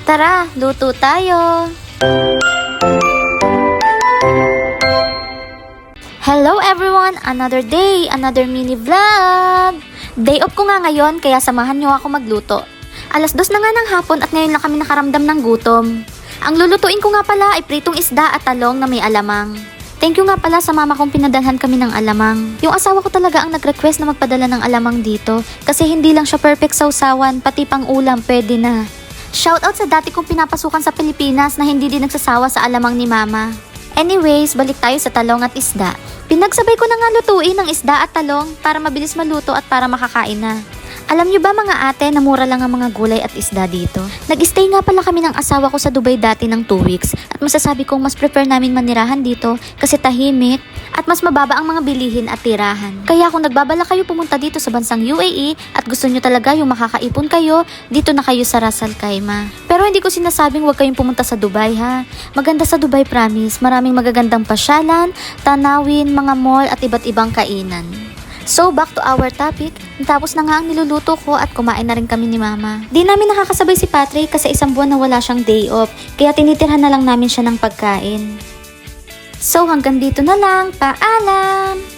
Tara, luto tayo! Hello everyone! Another day, another mini vlog! Day off ko nga ngayon, kaya samahan niyo ako magluto. 2:00 na nga ng hapon at ngayon lang kami nakaramdam ng gutom. Ang lulutuin ko nga pala ay pritong isda at talong na may alamang. Thank you nga pala sa mama kong pinadalhan kami ng alamang. Yung asawa ko talaga ang nag-request na magpadala ng alamang dito kasi hindi lang siya perfect sausawan, pati pang ulam pwede na. Shoutout sa dati kong pinapasukan sa Pilipinas na hindi din nagsasawa sa alamang ni mama. Anyways, balik tayo sa talong at isda. Pinagsabay ko na nga lutuin ng isda at talong para mabilis maluto at para makakain na. Alam nyo ba mga ate na mura lang ang mga gulay at isda dito? Nag-stay nga pala kami ng asawa ko sa Dubai dati ng 2 weeks at masasabi kong mas prefer namin manirahan dito kasi tahimik at mas mababa ang mga bilihin at tirahan. Kaya kung nagbabala kayo pumunta dito sa bansang UAE at gusto nyo talaga yung makakaipon kayo, dito na kayo sa Ras Al Khaimah. Pero hindi ko sinasabing huwag kayong pumunta sa Dubai ha. Maganda sa Dubai promise, maraming magagandang pasyalan, tanawin, mga mall at iba't ibang kainan. So, back to our topic. Tapos na nga ang niluluto ko at kumain na rin kami ni mama. Di namin nakakasabay si Patrick kasi 1 buwan na wala siyang day off. Kaya tinitirhan na lang namin siya ng pagkain. So, hanggang dito na lang. Paalam!